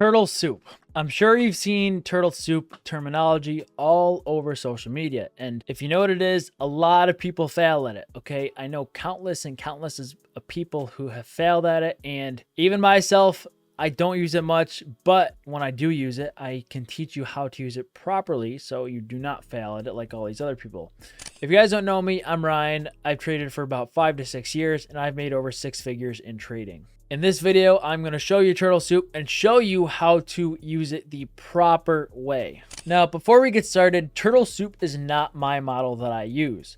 Turtle soup. I'm sure you've seen turtle soup terminology all over social media. And if you know what it is, a lot of people fail at it. Okay. I know countless of people who have failed at it. And even myself, I don't use it much, but when I do use it, I can teach you how to use it properly so you do not fail at it like all these other people. If you guys don't know me, I'm Ryan. I've traded for about 5 to 6 years and I've made over 6 figures in trading. In this video, I'm going to show you turtle soup and show you how to use it the proper way. Now, before we get started, turtle soup is not my model that I use.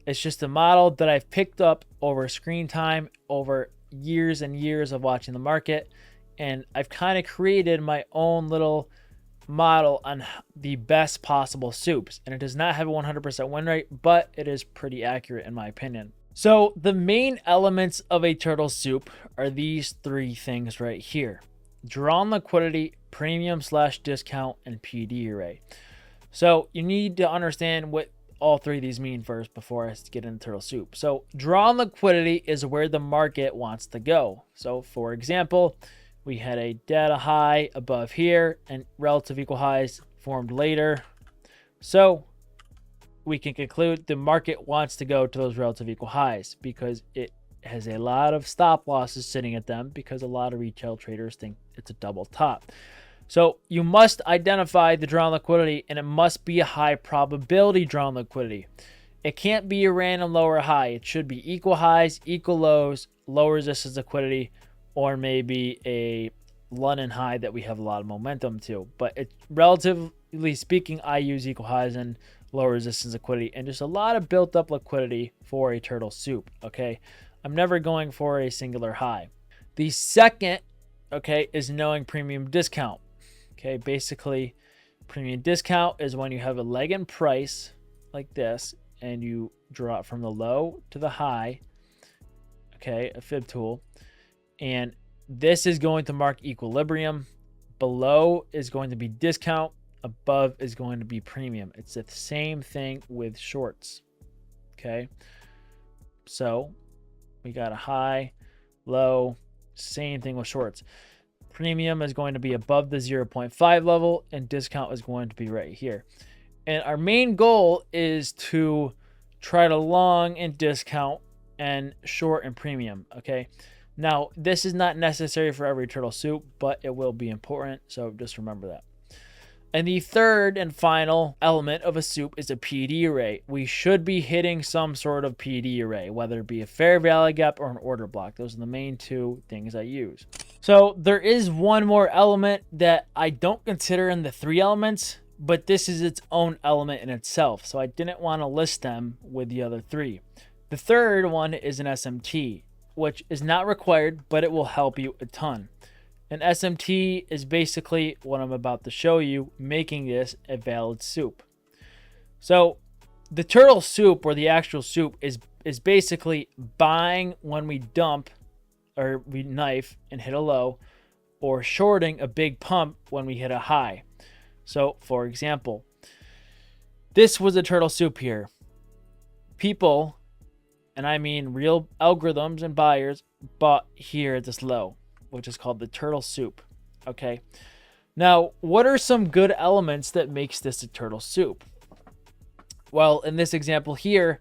It's just a model that I've picked up over screen time, over years and years of watching the market. And I've kind of created my own little model on the best possible soups. And it does not have a 100% win rate, but it is pretty accurate in my opinion. So the main elements of a turtle soup are these 3 things right here: drawn liquidity, premium / discount, and PD array. So you need to understand what all 3 of these mean first before I get into turtle soup. So drawn liquidity is where the market wants to go. So for example, we had a data high above here and relative equal highs formed later. So we can conclude the market wants to go to those relative equal highs because it has a lot of stop losses sitting at them because a lot of retail traders think it's a double top. So you must identify the drawn liquidity, and it must be a high probability drawn liquidity. It can't be a random low or high. It should be equal highs, equal lows, low resistance liquidity, or maybe a London high that we have a lot of momentum to. But it, relatively speaking, I use equal highs and low resistance liquidity and just a lot of built up liquidity for a turtle soup. Okay, I'm never going for a singular high. The second, okay, is knowing premium discount. Okay, basically premium discount is when you have a leg in price like this and you draw it from the low to the high. Okay, a fib tool, and this is going to mark equilibrium. Below is going to be discount, above is going to be premium. It's the same thing with shorts. Okay, so we got a high, low, same thing with shorts. Premium is going to be above the 0.5 level and discount is going to be right here. And our main goal is to try to long in discount and short in premium. Okay, now this is not necessary for every turtle soup, but it will be important, so just remember that. And the third and final element of a soup is a PD array. We should be hitting some sort of PD array, whether it be a fair value gap or an order block. Those are the main 2 things I use. So there is one more element that I don't consider in the 3 elements, but this is its own element in itself. So I didn't want to list them with the other 3. The third one is an SMT, which is not required, but it will help you a ton. An SMT is basically what I'm about to show you, making this a valid soup. So the turtle soup, or the actual soup, is basically buying when we dump or we knife and hit a low, or shorting a big pump when we hit a high. So for example, this was a turtle soup here. People, and I mean real algorithms and buyers, bought here at this low, which is called the turtle soup. Okay, now what are some good elements that makes this a turtle soup? Well, in this example here,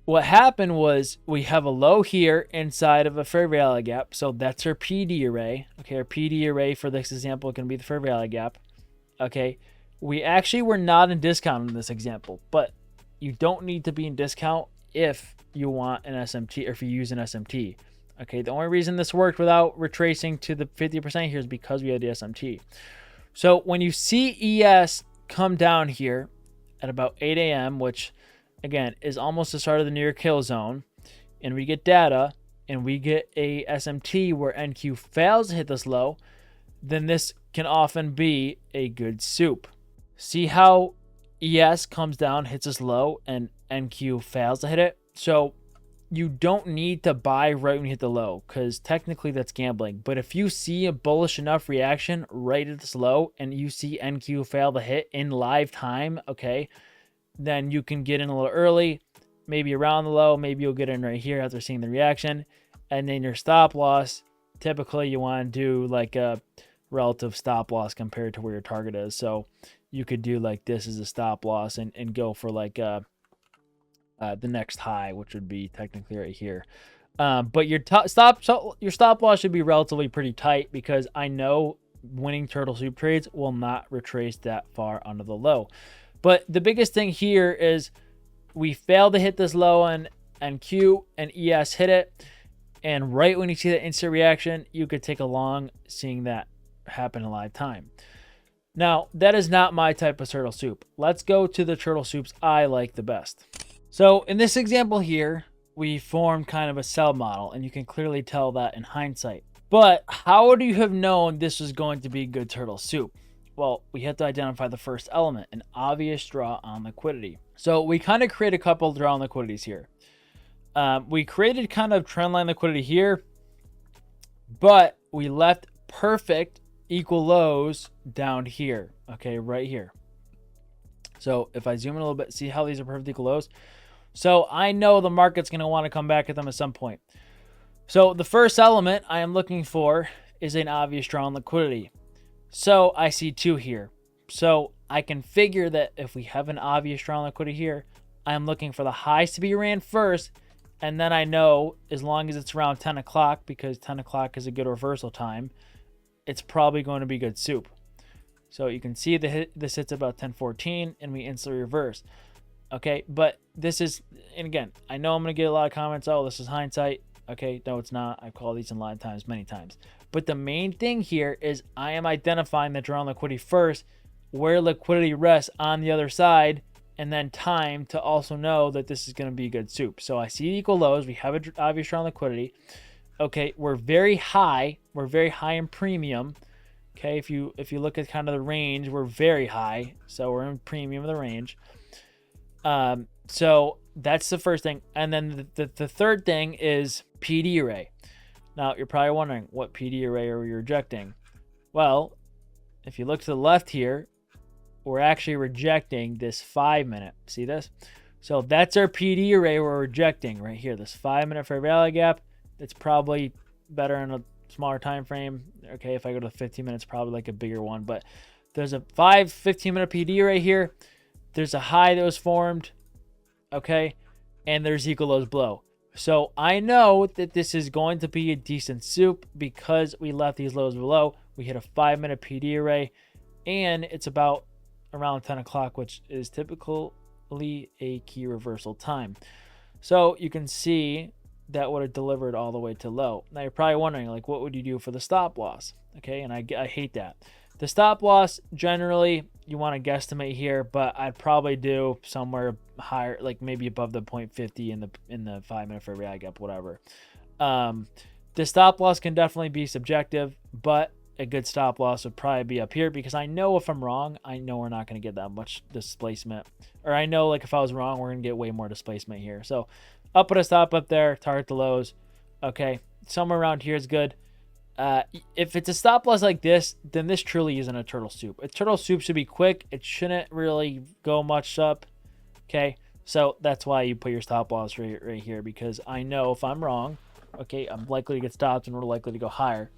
what happened was we have a low here inside of a fair value gap, so that's our PD array. Okay, our PD array for this example can be the fair value gap. Okay, we actually were not in discount in this example, but you don't need to be in discount if you want an SMT or if you use an SMT. Okay, the only reason this worked without retracing to the 50% here is because we had the SMT. So when you see ES come down here at about 8 a.m., which again is almost the start of the near kill zone, and we get data and we get a SMT where NQ fails to hit this low, then this can often be a good soup. See how ES comes down, hits this low, and NQ fails to hit it? So you don't need to buy right when you hit the low, because technically that's gambling. But if you see a bullish enough reaction right at this low and you see NQ fail to hit in live time, okay, then you can get in a little early, maybe around the low, maybe you'll get in right here after seeing the reaction. And then your stop loss, typically you want to do like a relative stop loss compared to where your target is. So you could do like this as a stop loss and go for like the next high, which would be technically right here. But your stop loss should be relatively pretty tight, because I know winning turtle soup trades will not retrace that far under the low. But the biggest thing here is we failed to hit this low on Q, and ES hit it. And right when you see that instant reaction, you could take a long seeing that happen in live time. Now, that is not my type of turtle soup. Let's go to the turtle soups I like the best. So in this example here, we formed kind of a sell model, and you can clearly tell that in hindsight. But how would you have known this was going to be good turtle soup? Well, we have to identify the first element, an obvious draw on liquidity. So we kind of create a couple draw on liquidities here. We created kind of trendline liquidity here, but we left perfect equal lows down here, okay, right here. So if I zoom in a little bit, see how these are perfect equal lows? So I know the market's going to want to come back at them at some point. So the first element I am looking for is an obvious draw on liquidity. So I see two here. So I can figure that if we have an obvious draw on liquidity here, I'm looking for the highs to be ran first. And then I know as long as it's around 10 o'clock, because 10 o'clock is a good reversal time, it's probably going to be good soup. So you can see this hits about 10:14 and we instantly reverse. Okay, but this is, and again, I know I'm going to get a lot of comments, oh, this is hindsight. Okay, no, it's not. I've called these in live times many times. But the main thing here is I am identifying the draw on liquidity first, where liquidity rests on the other side, and then time to also know that this is going to be good soup. So I see equal lows. We have an obvious draw on liquidity. Okay, we're very high. We're very high in premium. Okay, if you look at kind of the range, we're very high. So we're in premium of the range. So that's the first thing. And then the third thing is PD array. Now, you're probably wondering, what PD array are we rejecting? Well, if you look to the left here, we're actually rejecting this 5-minute. See this? So that's our PD array we're rejecting right here. This 5-minute fair value gap. It's probably better in a smaller time frame. Okay, if I go to 15 minutes, probably like a bigger one. But there's a 15-minute PD array here. There's a high that was formed. Okay, and there's equal lows below. So I know that this is going to be a decent soup because we left these lows below. We hit a 5-minute PD array, and it's about around 10 o'clock, which is typically a key reversal time. So you can see that would have delivered all the way to low. Now you're probably wondering, like, what would you do for the stop loss? Okay, and I hate that. The stop loss, generally, you want to guesstimate here, but I'd probably do somewhere higher, like maybe above the 0.50 in the 5-minute fair value gap, whatever. The stop loss can definitely be subjective, but a good stop loss would probably be up here, because I know if I'm wrong, I know we're not going to get that much displacement. Or I know, like, if I was wrong, we're going to get way more displacement here. So up at a stop up there, target the lows. Okay, somewhere around here is good. If it's a stop loss like this, then this truly isn't a turtle soup. A turtle soup should be quick. It shouldn't really go much up. Okay, so that's why you put your stop loss right here, because I know if I'm wrong, okay, I'm likely to get stopped and we're likely to go higher.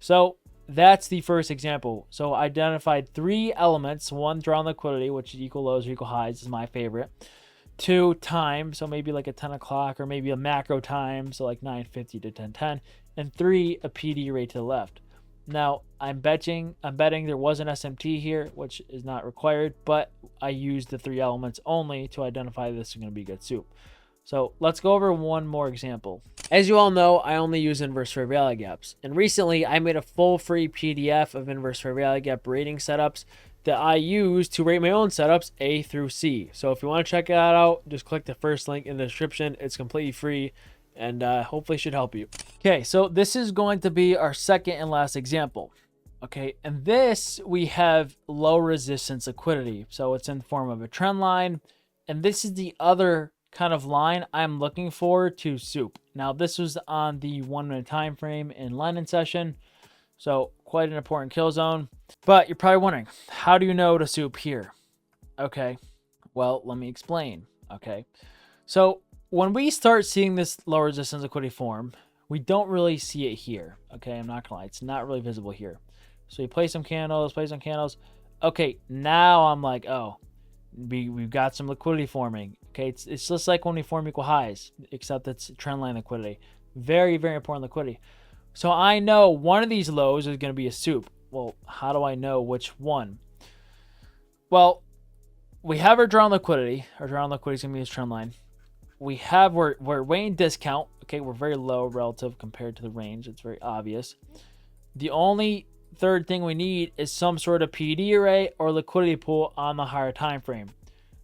So that's the first example. So I identified 3 elements. 1, draw on liquidity, which is equal lows or equal highs, is my favorite. 2, time, so maybe like a 10 o'clock or maybe a macro time, so like 9:50 to 10:10. And 3, a PD array to the left. Now, I'm betting there was an SMT here, which is not required, but I used the 3 elements only to identify this is going to be good soup. So let's go over one more example. As you all know, I only use inverse fair value gaps. And recently, I made a full free PDF of inverse fair value gap rating setups that I use to rate my own setups A through C. So if you want to check that out, just click the first link in the description. It's completely free, and hopefully should help you. Okay, so this is going to be our second and last example. Okay, and this we have low resistance liquidity. So it's in the form of a trend line, and this is the other kind of line I'm looking for to soup. Now this was on the 1-minute time frame in London session, so quite an important kill zone. But you're probably wondering, how do you know to soup here? Okay, well, let me explain. Okay, so when we start seeing this low resistance liquidity form, we don't really see it here. Okay, I'm not gonna lie, it's not really visible here. So we play some candles, Okay, now I'm like, oh, we've got some liquidity forming. Okay, it's just like when we form equal highs, except it's trend line liquidity. Very, very important liquidity. So I know one of these lows is going to be a soup. Well, how do I know which one? Well, we have our drawn liquidity. Our drawn liquidity is going to be this trend line. We're weighing discount. Okay, we're very low relative compared to the range. It's very obvious. The only third thing we need is some sort of PD array or liquidity pool on the higher time frame.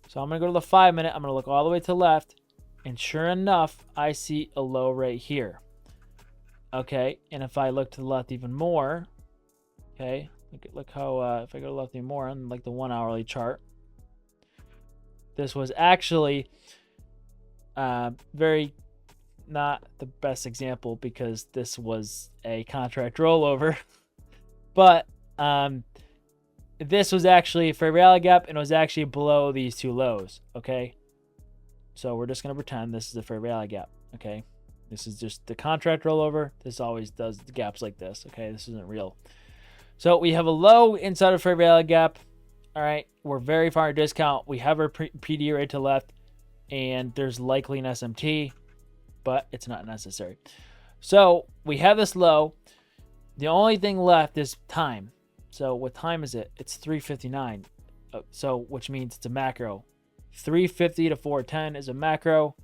So I'm going to go to the 5 minute. I'm going to look all the way to the left. And sure enough, I see a low right here. Okay, and if I look to the left even more, okay, look how, if I go to the left even more on like the 1 hourly chart, this was actually very not the best example because this was a contract rollover. But this was actually a fair value gap, and it was actually below these two lows, okay? So we're just going to pretend this is a fair value gap, okay? This is just the contract rollover. This always does the gaps like this, okay? This isn't real. So we have a low inside of fair value gap, all right? We're very far in discount. We have our PD right to the left, and there's likely an SMT, but it's not necessary. So we have this low. The only thing left is time. So what time is it? It's 3:59. So which means it's a macro. 350 to 410 is a macro.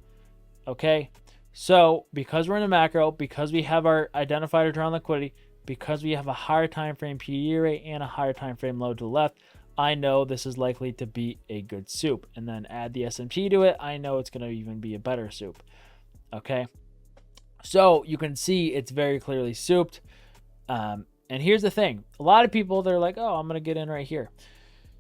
Okay. So because we're in a macro, because we have our identified or drawn liquidity, because we have a higher time frame PD rate and a higher time frame low to the left, I know this is likely to be a good soup. And then add the SMT to it, I know it's going to even be a better soup. Okay. So you can see it's very clearly souped. And here's the thing. A lot of people, they're like, oh, I'm going to get in right here.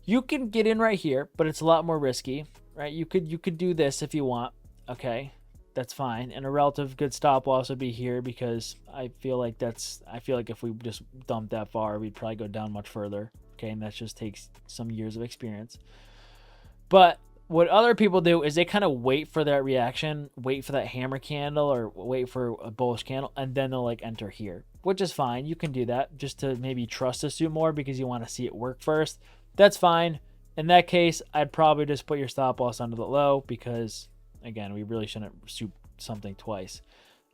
You can get in right here, but it's a lot more risky, right? You could do this if you want. Okay, that's fine. And a relative good stop loss would be here because I feel like if we just dumped that far, we'd probably go down much further. Okay, and that just takes some years of experience. But what other people do is they kind of wait for that reaction, wait for that hammer candle or wait for a bullish candle, and then they'll like enter here, which is fine. You can do that just to maybe trust the soup more because you want to see it work first. That's fine. In that case, I'd probably just put your stop loss under the low because, again, we really shouldn't soup something twice.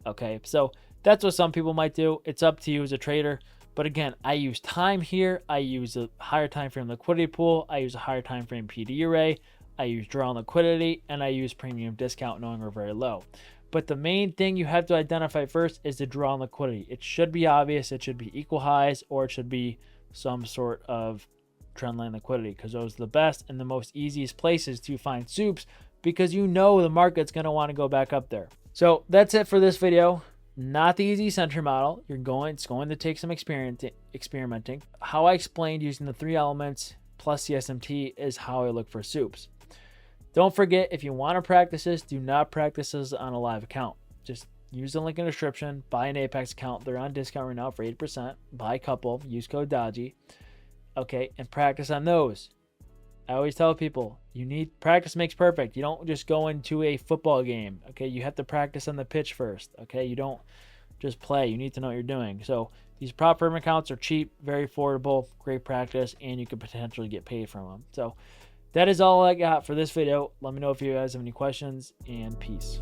Okay, so that's what some people might do. It's up to you as a trader. But again, I use time here. I use a higher time frame liquidity pool. I use a higher time frame PD array. I use drawn liquidity, and I use premium discount knowing we're very low. But the main thing you have to identify first is the drawn liquidity. It should be obvious. It should be equal highs, or it should be some sort of trendline liquidity because those are the best and the most easiest places to find soups because you know the market's going to want to go back up there. So that's it for this video. Not the easy center model. It's going to take some experimenting. How I explained using the 3 elements plus the SMT is how I look for soups. Don't forget, if you want to practice this, do not practice this on a live account. Just use the link in the description, buy an Apex account. They're on discount right now for 8%. Buy a couple, use code DODGY. Okay, and practice on those. I always tell people, practice makes perfect. You don't just go into a football game. Okay, you have to practice on the pitch first. Okay, you don't just play. You need to know what you're doing. So these prop firm accounts are cheap, very affordable, great practice, and you could potentially get paid from them. So that is all I got for this video. Let me know if you guys have any questions, and peace.